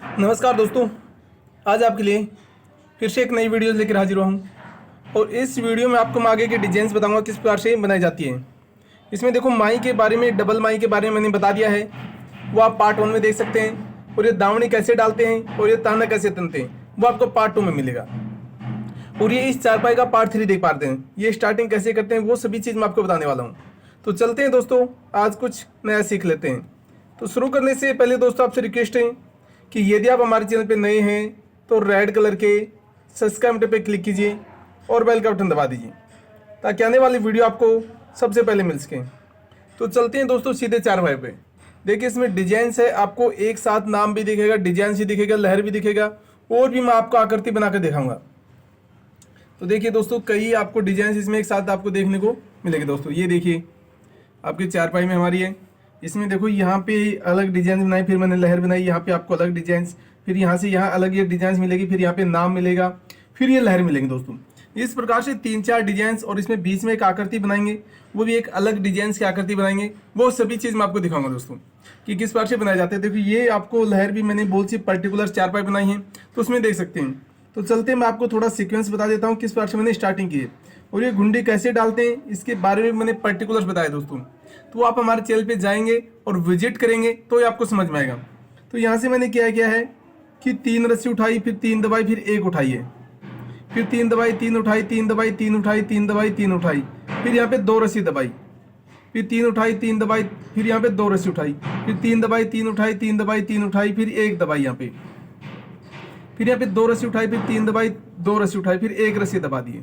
नमस्कार दोस्तों, आज आपके लिए फिर से एक नई वीडियो लेकर हाजिर हुआ हूँ। और इस वीडियो में आपको मैं आगे के डिजाइंस बताऊंगा किस प्रकार से बनाई जाती है। इसमें देखो, माई के बारे में, डबल माई के बारे में मैंने बता दिया है, वो आप पार्ट 1 में देख सकते हैं। और ये दावनी कैसे डालते हैं और ये ताना कैसे तनते हैं वो आपको पार्ट 2 में मिलेगा। और ये इस चारपाई का पार्ट 3 देख पाते हैं, ये स्टार्टिंग कैसे करते हैं वो सभी चीज़ मैं आपको बताने वाला हूँ। तो चलते हैं दोस्तों, आज कुछ नया सीख लेते हैं। तो शुरू करने से पहले दोस्तों आपसे रिक्वेस्ट है कि यदि आप हमारे चैनल पे नए हैं तो रेड कलर के सब्सक्राइब बटन पे क्लिक कीजिए और बेल का बटन दबा दीजिए ताकि आने वाली वीडियो आपको सबसे पहले मिल सके। तो चलते हैं दोस्तों सीधे चारपाई पे। देखिए, इसमें डिजाइंस है, आपको एक साथ नाम भी दिखेगा, डिजाइन भी दिखेगा, लहर भी दिखेगा, और भी मैं आपको आकृति बनाकर दिखाऊंगा। तो देखिए दोस्तों, कई आपको डिजाइन इसमें एक साथ आपको देखने को मिलेंगे। दोस्तों ये देखिए, आपकी चारपाई में हमारी है। इसमें देखो, यहाँ पे अलग डिजाइन बनाई, फिर मैंने लहर बनाई, यहाँ पे आपको अलग डिजाइन, फिर यहाँ से यहाँ अलग ये डिजाइन मिलेगी, फिर यहाँ पे नाम मिलेगा, फिर ये लहर मिलेंगे। दोस्तों इस प्रकार से 3-4 डिजाइन, और इसमें बीच में एक आकृति बनाएंगे, वो भी एक अलग डिजाइन की आकृति बनाएंगे। वो सभी चीज़ मैं आपको दिखाऊंगा दोस्तों कि किस प्रकार से बनाए जाते हैं। देखो, ये आपको लहर भी मैंने बहुत सी पर्टिकुलर चारपाई बनाई है, तो उसमें देख सकते हैं। तो चलते मैं आपको थोड़ा सीक्वेंस बता देता हूँ किस प्रकार से मैंने स्टार्टिंग की है, और ये घुंडी कैसे डालते हैं इसके बारे में मैंने पर्टिकुलर्स बताया दोस्तों। तो आप हमारे चैनल पे जाएंगे और विजिट करेंगे तो ये आपको समझ में आएगा। तो यहाँ से मैंने क्या किया है कि 3 रस्सी उठाई, फिर 3 दबाई, फिर 1 उठाई है, फिर 3 दबाई, 3 उठाई, 3 दबाई, 3 उठाई, 3 दबाई, 3 उठाई, फिर यहाँ पे 2 रस्सी दबाई, फिर 3 उठाई, 3 दबाई, फिर यहाँ पे 2 रस्सी उठाई, फिर 3 दबाई, 3 उठाई, 3 दबाई, 3 उठाई, फिर 1 दबाई यहाँ पे, फिर यहाँ पे 2 रस्सी उठाई, फिर 3 दबाई, 2 रस्सी उठाई, फिर 1 रस्सी दबा दिए,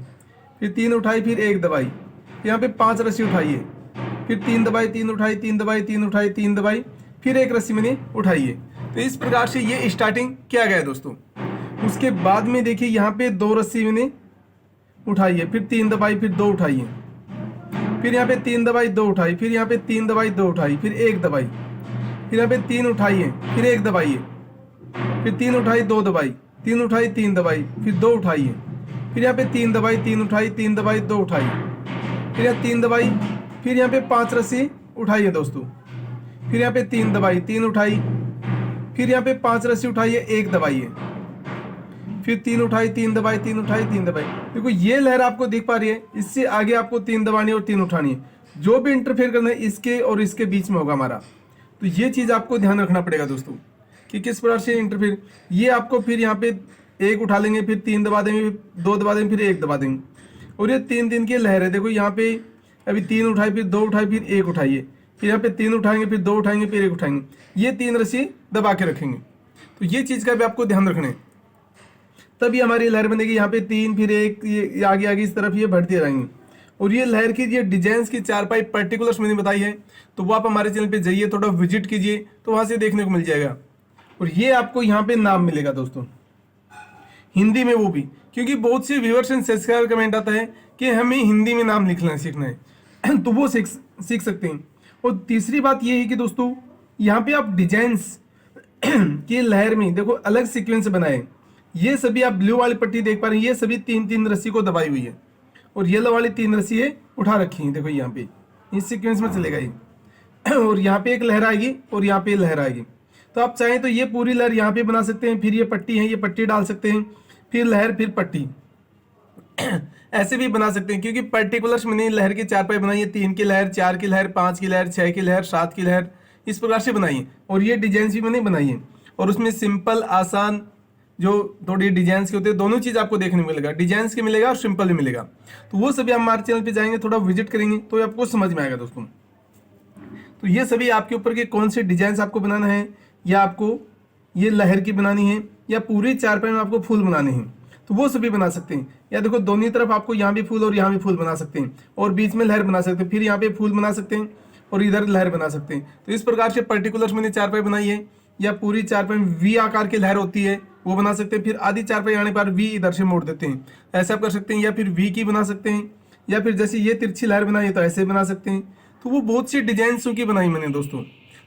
फिर 3 उठाई, फिर 1 दबाई, यहाँ पे 5 रस्सी उठाई है, फिर 3 दबाई, 3 उठाई, 3 दबाई, 3 उठाई, 3 दबाई, फिर 1 रस्सी मैंने उठाई है। तो इस प्रकार से ये स्टार्टिंग किया गया है दोस्तों। उसके बाद में देखिए, यहाँ पे 2 रस्सी मैंने उठाई है, फिर 3 दबाई, फिर 2 उठाई है, फिर यहाँ पे 3 दबाई, 2 उठाई, फिर यहाँ पे 3 दबाई, 2 उठाई, फिर 1 दबाई, फिर यहाँ पे 3 उठाई है, फिर 1 दबाई है, फिर 3 उठाई, 2 दबाई, 3 उठाई, 3 दबाई, फिर 2 उठाई है, फिर यहाँ पे 3 दबाई, 3 उठाई, 3 दबाई, 2 उठाई, फिर यहाँ 3 दबाई, फिर यहाँ पे 5 रस्सी उठाई है दोस्तों, फिर यहाँ पे 3 दबाई, 3 उठाई, फिर यहाँ पे 5 रस्सी उठाई है, 1 दबाई है, फिर 3 उठाई, 3 दबाई, 3 उठाई, 3 दबाई। देखो, ये लहर आपको दिख पा रही है, इससे आगे आपको 3 दबानी और 3 उठानी है। जो भी इंटरफेयर करना है इसके और इसके बीच में होगा हमारा। तो ये चीज़ आपको ध्यान रखना पड़ेगा दोस्तों कि किस प्रकार से इंटरफेयर। ये आपको फिर यहाँ पे 1 उठा लेंगे, फिर 3 दबा देंगे, 2 दबा देंगे, फिर 1 दबा देंगे, और ये 3 की लहर है। देखो, यहाँ पे अभी 3 उठाई, फिर 2 उठाई, फिर 1 उठाइए, फिर यहाँ पे 3 उठाएंगे, फिर 2 उठाएंगे, फिर 1 उठाएंगे, ये 3 रस्सी दबा के रखेंगे। तो ये चीज़ का भी आपको ध्यान रखना है, तभी हमारी लहर बनेगी। यहाँ पे 3, फिर 1, ये आगे आगे इस तरफ ये बढ़ती रहेंगे। और ये लहर की ये डिजाइंस की चारपाई पर्टिकुलर्स मैंने बताई है, तो वो आप हमारे चैनल पे जाइए, थोड़ा विजिट कीजिए, तो वहाँ से देखने को मिल जाएगा। और ये आपको यहाँ पे नाम मिलेगा दोस्तों, हिंदी में, वो भी क्योंकि बहुत से व्यूअर्स एंड सब्सक्राइबर कमेंट आता है कि हमें हिंदी में नाम लिखना सीखना है तो वो सीख सकते हैं। और तीसरी बात ये है कि दोस्तों, यहाँ पे आप डिजाइंस की लहर में देखो अलग सीक्वेंस बनाए। ये सभी आप ब्लू वाली पट्टी देख पा रहे हैं, ये सभी 3 रस्सी को दबाई हुई है, और येलो वाली 3 रस्सी है उठा रखी है। देखो, यहाँ पे इस सीक्वेंस में चलेगा ये और यहाँ पे एक लहर आएगी और यहाँ पे लहर आएगी। तो आप चाहें तो ये पूरी लहर यहाँ पे बना सकते हैं, फिर ये पट्टी है, ये पट्टी डाल सकते हैं, फिर लहर, फिर पट्टी ऐसे भी बना सकते हैं। क्योंकि पर्टिकुलर्स मैंने लहर की चारपाई बनाई है, 3 की लहर, 4 की लहर, 5 की लहर, 6 की लहर, 7 की लहर, इस प्रकार से बनाई है। और ये डिजाइन भी मैंने बनाई है, और उसमें सिंपल, आसान, जो थोड़ी डिजाइंस के होते हैं, दोनों चीज़ आपको देखने को मिलेगा, डिजाइंस के मिलेगा और सिंपल भी मिलेगा। तो वो सभी हमारे चैनल पे जाएंगे, थोड़ा विजिट करेंगे तो आपको समझ में आएगा दोस्तों। तो ये सभी आपके ऊपर के कौन से डिजाइन आपको बनाना है, या आपको ये लहर की बनानी है, या पूरी चारपाई में आपको फूल बनाने हैं, तो वो सभी बना सकते हैं। या देखो, दोनों तरफ आपको यहाँ भी फूल और यहाँ भी फूल बना सकते हैं, और बीच में लहर बना सकते हैं, फिर यहाँ पे फूल बना सकते हैं और इधर लहर बना सकते हैं। तो इस प्रकार से पर्टिकुलर्स मैंने चारपाई बनाई है। या पूरी चारपाई में वी आकार की लहर होती है, वो बना सकते हैं, फिर आधी चारपाई आने पर वी इधर से मोड़ देते हैं, ऐसा आप कर सकते हैं। या फिर वी की बना सकते हैं, या फिर जैसे ये तिरछी लहर बनाई है तो ऐसे बना सकते हैं। तो वो बहुत सी डिजाइन की बनाई मैंने दोस्तों,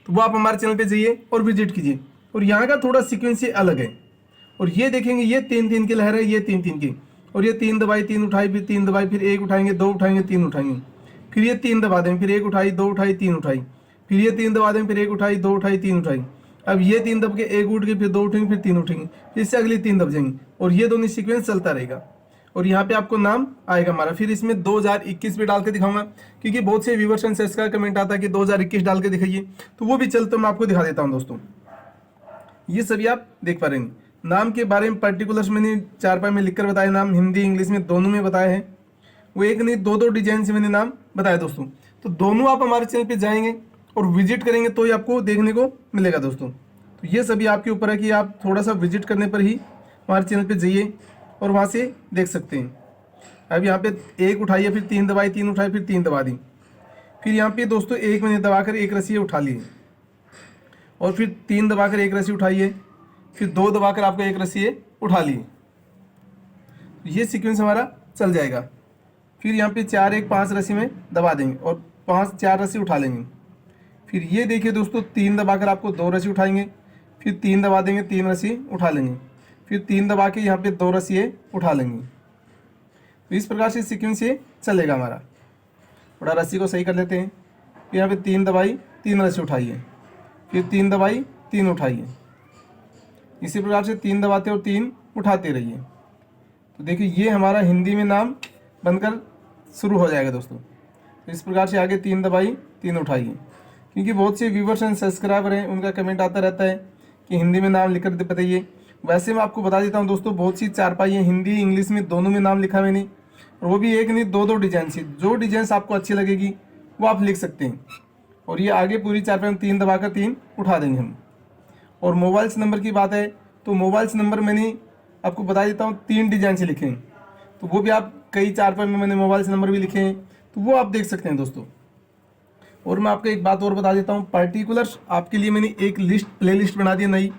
तो वो आप हमारे चैनल पे जाइए और विजिट कीजिए। और यहाँ का थोड़ा सीक्वेंस अलग है। और ये देखेंगे, ये 3 की लहर है, ये 3 की, और ये 3 दबाई, 3 उठाई, फिर 3 दबाई, फिर 1 उठाएंगे, 2 उठाएंगे, 3 उठाएंगे, फिर ये 3 दबा देंगे, फिर 1 उठाई, 2 उठाई, 3 उठाई, फिर ये 3 दबा देंगे, फिर 1 उठाई, 2 उठाई, 3 उठाई, अब ये 3 दब के एक उठ के फिर 2 उठेंगे, फिर 3 उठेंगे, फिर से अगली 3 दब जाएंगे और ये दोनों सीक्वेंस चलता रहेगा। और यहाँ पे आपको नाम आएगा हमारा। फिर इसमें 2021 पे डाल के दिखाऊंगा, क्योंकि बहुत से व्यूवर्स एंड सर्च का कमेंट आता है कि 2021 डाल के दिखाइए, तो वो भी चलते मैं आपको दिखा देता हूँ दोस्तों। ये सभी आप देख पा रहे हैं। नाम के बारे में पर्टिकुलर्स मैंने 4 में लिखकर बताया, नाम हिंदी इंग्लिश में दोनों में बताया है। वो एक नहीं 2 डिजाइन से मैंने नाम बताया दोस्तों। तो दोनों आप हमारे चैनल पे जाएंगे और विजिट करेंगे तो ही आपको देखने को मिलेगा दोस्तों। तो ये सभी आपके ऊपर है कि आप थोड़ा सा विजिट करने पर ही हमारे चैनल पे जाइए और वहाँ से देख सकते हैं। अब यहाँ पे 1 उठाइए, फिर 3 दबाई, 3 उठाई, फिर 3 दबा दी। फिर यहाँ पे दोस्तों 1 मैंने दबाकर 1 रस्सी उठा ली और फिर 3 दबाकर 1 रस्सी उठाइए, फिर 2 दबाकर आपको 1 रस्सी उठा ली। ये सीक्वेंस हमारा चल जाएगा। फिर यहाँ पे 4 1 5 रस्सी में दबा देंगे और 5 4 रस्सी उठा लेंगे। फिर ये देखिए दोस्तों 3 दबाकर आपको 2 रस्सी उठाएंगे, फिर 3 दबा देंगे, 3 रस्सी उठा लेंगे, फिर 3 दबा के यहाँ पे 2 रस्सी उठा लेंगे। तो इस प्रकार से सीक्वेंस ये चलेगा हमारा। थोड़ा रस्सी को सही कर लेते हैं। फिर यहाँ पे 3 दबाई, 3 रस्सी उठाइए, फिर 3 दबाई, 3 उठाइए। इसी प्रकार से 3 दबाते और 3 उठाते रहिए। तो देखिए ये हमारा हिंदी में नाम बनकर शुरू हो जाएगा दोस्तों। तो इस प्रकार से आगे 3 दबाई, 3 उठाइए। क्योंकि बहुत से व्यूवर्स एंड सब्सक्राइबर हैं, उनका कमेंट आता रहता है कि हिंदी में नाम लिखकर बताइए। वैसे मैं आपको बता देता हूँ दोस्तों, बहुत सी चारपाई है, हिंदी इंग्लिश में दोनों में नाम लिखा मैंने, और वो भी एक नहीं 2 डिजाइन से। जो डिजाइन आपको अच्छी लगेगी वो आप लिख सकते हैं। और ये आगे पूरी चारपाई में 3 दबाकर 3 उठा देंगे हम। और मोबाइल्स नंबर की बात है तो मोबाइल्स नंबर मैंने आपको बता देता हूँ 3 डिजाइन से लिखे हैं। तो वो भी आप कई चारपाई में मैंने मोबाइल्स नंबर भी लिखे हैं, तो वो आप देख सकते हैं दोस्तों। और मैं आपको एक बात और बता देता हूँ, पर्टिकुलर आपके लिए मैंने एक प्ले लिस्ट बना दी नई।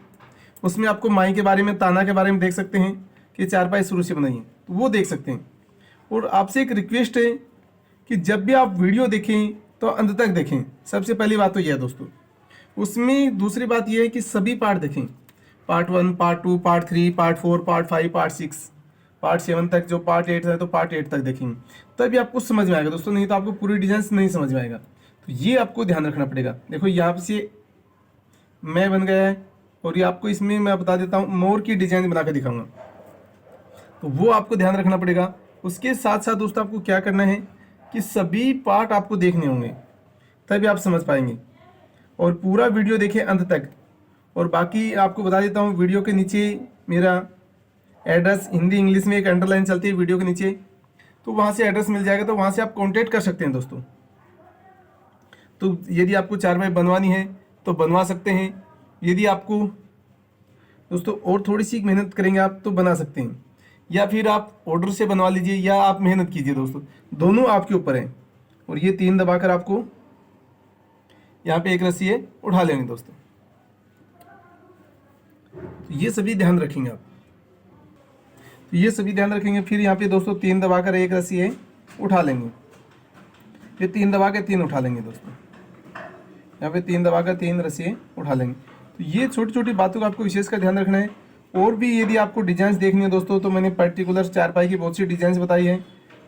उसमें आपको माई के बारे में, ताना के बारे में देख सकते हैं कि चारपाई शुरू से बनाई है, तो वो देख सकते हैं। और आपसे एक रिक्वेस्ट है कि जब भी आप वीडियो देखें तो अंत तक देखें। सबसे पहली बात तो यह है दोस्तों। उसमें दूसरी बात यह है कि सभी पार्ट देखें, part 1, part 2, part 3, part 4, part 5, part 6, part 7 तक। जो पार्ट 8 है तो पार्ट 8 तक देखेंगे, तभी आपको समझ में आएगा दोस्तों, नहीं तो आपको पूरी डिजाइन नहीं समझ में आएगा। तो ये आपको ध्यान रखना पड़ेगा। देखो यहाँ से मैं बन गया है, और ये आपको इसमें मैं बता देता हूँ मोर की डिजाइन बना के दिखाऊंगा, तो वो आपको ध्यान रखना पड़ेगा। उसके साथ साथ दोस्तों आपको क्या करना है कि सभी पार्ट आपको देखने होंगे, तभी आप समझ पाएंगे। और पूरा वीडियो देखें अंत तक। और बाकी आपको बता देता हूँ, वीडियो के नीचे मेरा एड्रेस हिंदी इंग्लिश में एक अंडरलाइन चलती है वीडियो के नीचे, तो वहाँ से एड्रेस मिल जाएगा, तो वहाँ से आप कॉन्टेक्ट कर सकते हैं दोस्तों। तो यदि आपको चारपाई बनवानी है तो बनवा सकते हैं। यदि आपको दोस्तों और थोड़ी सी मेहनत करेंगे आप तो बना सकते हैं, या फिर आप ऑर्डर से बनवा लीजिए या आप मेहनत कीजिए दोस्तों, दोनों आपके ऊपर है। और ये 3 दबाकर आपको यहाँ पे 1 रस्सी उठा लेंगे दोस्तों। तो ये सभी ध्यान रखेंगे आप, तो ये सभी ध्यान रखेंगे। फिर यहाँ पे दोस्तों 3 दबाकर 1 रस्सी उठा लेंगे, फिर 3 दबा के 3 उठा लेंगे दोस्तों। यहाँ पे 3 दबाकर 3 रस्सी उठा लेंगे। तो ये छोटी छोटी बातों का आपको विशेष का ध्यान रखना है। और भी यदि आपको डिजाइन देखनी है दोस्तों, तो मैंने पर्टिकुलर चारपाई की बहुत सी डिजाइन बताई है,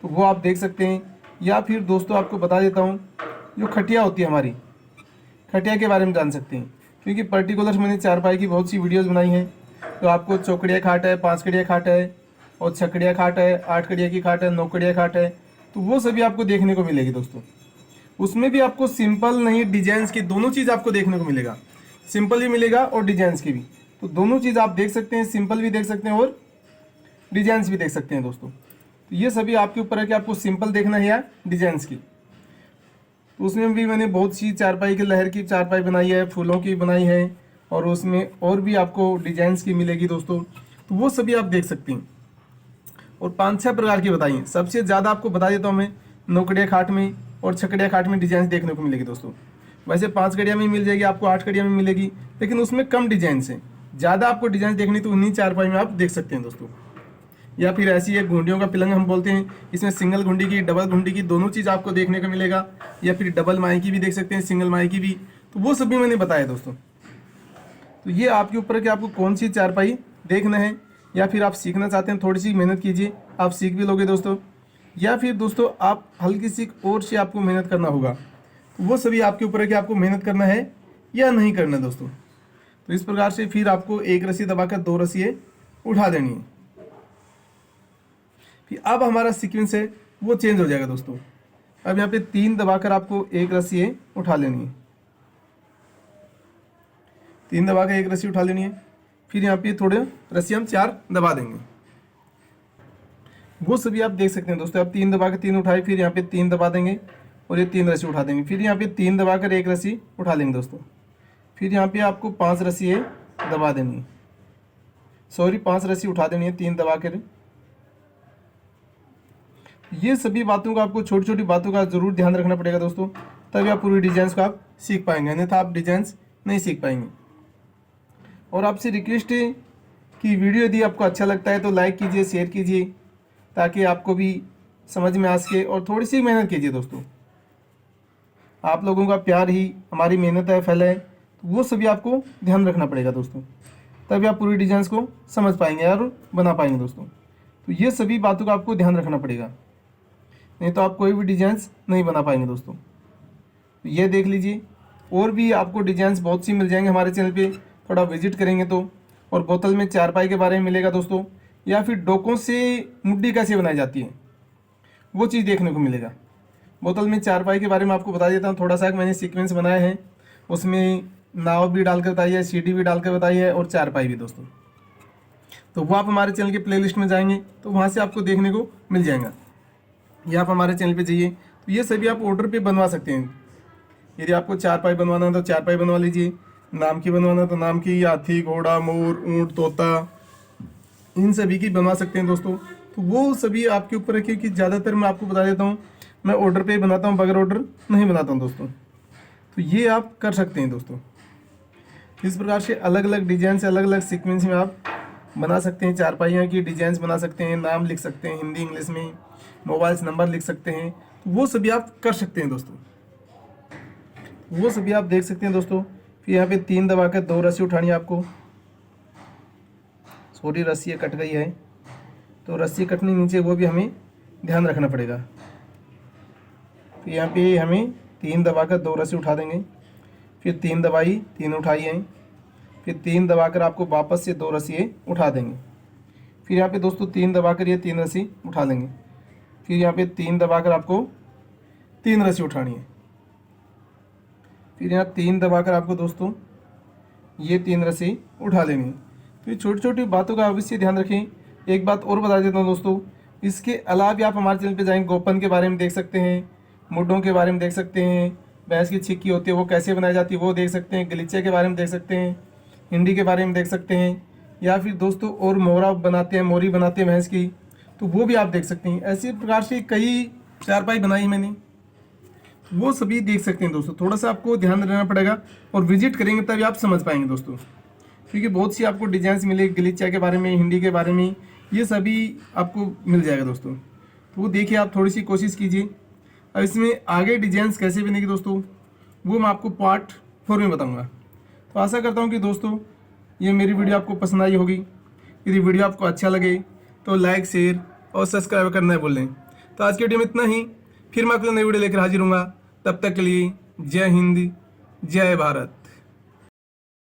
तो वो आप देख सकते हैं। या फिर दोस्तों आपको बता देता हूँ, जो खटिया होती है हमारी, खटिया के बारे में जान सकते हैं। क्योंकि पर्टिकुलर मैंने चारपाई की बहुत सी वीडियोज़ बनाई हैं। तो आपको चौकड़िया खाट है, 5 कड़िया खाट है, और 6 कड़िया खाट है, 8 कड़िया की खाट है, 9 कड़िया खाट है, तो वो सभी आपको देखने को मिलेगी दोस्तों। उसमें भी आपको सिंपल नहीं डिजाइंस की दोनों चीज़ आपको देखने को मिलेगा, सिंपल भी मिलेगा और डिजाइंस की भी। तो दोनों चीज़ आप देख सकते हैं, सिंपल भी देख सकते हैं और डिजाइंस भी देख सकते हैं दोस्तों। तो ये सभी आपके ऊपर है कि आपको सिंपल देखना है या डिजाइंस की। तो उसमें भी मैंने बहुत सी चारपाई की लहर की चारपाई बनाई है, फूलों की बनाई है, और उसमें और भी आपको डिजाइंस की मिलेगी दोस्तों। तो वो सभी आप देख सकते हैं। और 5-6 प्रकार की बताई हैं। सबसे ज़्यादा आपको बता देता हूँ मैं, 9 कड़िया खाट में और 6 कड़िया खाट में डिजाइन देखने को मिलेगी दोस्तों। वैसे 5 कड़िया में मिल जाएगी आपको, 8 कड़िया में मिलेगी, लेकिन उसमें कम डिजाइन है। ज़्यादा आपको डिजाइन देखनी तो उन्हीं चारपाई में आप देख सकते हैं दोस्तों। या फिर ऐसी एक घुंडियों का पिलंग हम बोलते हैं, इसमें सिंगल घुंडी की, डबल घुंडी की दोनों चीज़ आपको देखने को मिलेगा। या फिर डबल माई की भी देख सकते हैं, सिंगल माई की भी, तो वो सभी मैंने बताया दोस्तों। तो ये आपके ऊपर है कि आपको कौन सी चारपाई देखना है। या फिर आप सीखना चाहते हैं, थोड़ी सी मेहनत कीजिए, आप सीख भी लोगे दोस्तों। या फिर दोस्तों आप हल्की सी और से आपको मेहनत करना होगा, तो वो सभी आपके ऊपर है कि आपको मेहनत करना है या नहीं करना दोस्तों। तो इस प्रकार से फिर आपको एक रस्सी दबाकर 2 रस्सी उठा देनी है। फिर अब हमारा सीक्वेंस है वो चेंज हो जाएगा दोस्तों। अब यहाँ पे 3 दबाकर आपको एक रस्सी उठा लेनी है, 3 दबाकर एक रस्सी उठा लेनी है। फिर यहाँ पे थोड़े रस्सी हम 4 दबा देंगे। वो सभी आप देख सकते हैं दोस्तों। आप 3 दबाकर 3 उठाए, फिर यहाँ पे 3 दबा देंगे और ये 3 रस्सी उठा देंगे। फिर यहाँ पे 3 दबाकर एक रस्सी उठा लेंगे दोस्तों। फिर यहाँ पे आपको 5 रस्सी दबा देनी है, 5 रस्सी उठा देनी है 3 दबाकर। ये सभी बातों का आपको, छोटी छोटी बातों का जरूर ध्यान रखना पड़ेगा दोस्तों, तभी आप पूरी डिजाइन को आप सीख पाएंगे, अन्यथा आप डिजाइन नहीं सीख पाएंगे। और आपसे रिक्वेस्ट है कि वीडियो यदि आपको अच्छा लगता है तो लाइक कीजिए, शेयर कीजिए, ताकि आपको भी समझ में आ सके। और थोड़ी सी मेहनत कीजिए दोस्तों, आप लोगों का प्यार ही हमारी मेहनत है, फल है। तो वो सभी आपको ध्यान रखना पड़ेगा दोस्तों, तभी आप पूरी डिजाइन को समझ पाएंगे और बना पाएंगे दोस्तों। तो ये सभी बातों का आपको ध्यान रखना पड़ेगा, नहीं तो आप कोई भी डिजाइंस नहीं बना पाएंगे दोस्तों। तो ये देख लीजिए, और भी आपको डिजाइंस बहुत सी मिल जाएंगे हमारे चैनल पे, थोड़ा विजिट करेंगे तो। और बोतल में चारपाई के बारे में मिलेगा दोस्तों, या फिर डोकों से मुड्डी कैसे बनाई जाती है वो चीज़ देखने को मिलेगा। बोतल में चारपाई के बारे में आपको बता देता हूँ थोड़ा सा। मैंने सीक्वेंस बनाए हैं, उसमें नाव भी डालकर बताई है, सीढ़ी भी डालकर बताई है और चारपाई भी दोस्तों। तो वो आप हमारे चैनल के प्लेलिस्ट में जाएंगे तो वहाँ से आपको देखने को मिल जाएगा। या आप हमारे चैनल पे जाइए तो ये सभी आप ऑर्डर पे बनवा सकते हैं। यदि आपको चारपाई बनवाना है तो चारपाई बनवा लीजिए, नाम की बनवाना है तो नाम की, हाथी, घोड़ा, मोर, ऊँट, तोता, इन सभी की बनवा सकते हैं दोस्तों। तो वो सभी आपके ऊपर रखिए कि ज़्यादातर मैं आपको बता देता हूँ, मैं ऑर्डर पे ही बनाता हूँ, बगैर ऑर्डर नहीं बनाता हूँ दोस्तों। तो ये आप कर सकते हैं दोस्तों। इस प्रकार से अलग अलग डिजाइन से, अलग अलग सीक्वेंस में आप बना सकते हैं। चारपाइयाँ की डिजाइन बना सकते हैं, नाम लिख सकते हैं हिंदी इंग्लिश में, मोबाइल नंबर लिख सकते हैं। तो वो सभी आप कर सकते हैं दोस्तों, वो सभी आप देख सकते हैं दोस्तों। फिर यहाँ पे 3 दबाकर 2 रस्सी उठानी है आपको। सॉरी, रस्सी कट गई है, तो रस्सी कटनी नीचे वो भी हमें ध्यान रखना पड़ेगा। तो यहाँ पे हमें 3 दबाकर 2 रस्सी उठा देंगे, फिर 3 दबाई, 3 उठाई है, फिर 3 दबाकर आपको वापस से 2 रस्सी उठा देंगे। फिर यहाँ पे दोस्तों 3 दबाकर ये 3 रस्सी उठा देंगे। फिर यहाँ पे 3 दबाकर आपको 3 रस्सी उठानी है। फिर यहाँ 3 दबाकर आपको दोस्तों ये 3 रस्सी उठा लेनी है। तो ये छोटी छोटी बातों का अवश्य ध्यान रखें। एक बात और बता देता हूँ दोस्तों, इसके अलावा भी आप हमारे चैनल पे जाएंगे, गोपन के बारे में देख सकते हैं, मुड्ढों के बारे में देख सकते हैं, भैंस की छिक्की होती है वो कैसे बनाई जाती है वो देख सकते हैं, गलीचे के बारे में देख सकते हैं, हिंडी के बारे में देख सकते हैं, या फिर दोस्तों और मोहरा बनाते हैं, मोरी बनाते हैं भैंस की, तो वो भी आप देख सकते हैं। ऐसी प्रकार से कई चारपाई बनाई मैंने, वो सभी देख सकते हैं दोस्तों। थोड़ा सा आपको ध्यान देना पड़ेगा और विजिट करेंगे तभी आप समझ पाएंगे दोस्तों, क्योंकि बहुत सी आपको डिजाइंस मिलेगी गलीचा के बारे में, हिंदी के बारे में, ये सभी आपको मिल जाएगा दोस्तों। तो वो देखिए, आप थोड़ी सी कोशिश कीजिए। अब इसमें आगे डिजाइंस कैसे बनेगी दोस्तों वो मैं आपको पार्ट 4 में बताऊंगा। तो आशा करता हूँ कि दोस्तों ये मेरी वीडियो आपको पसंद आई होगी। यदि वीडियो आपको अच्छा लगे तो लाइक, शेयर और सब्सक्राइब करना भूलें। तो आज की वीडियो में इतना ही, फिर मैं आपको नई वीडियो लेकर हाजिर हूँगा। तब तक के लिए जय हिंद, जय भारत।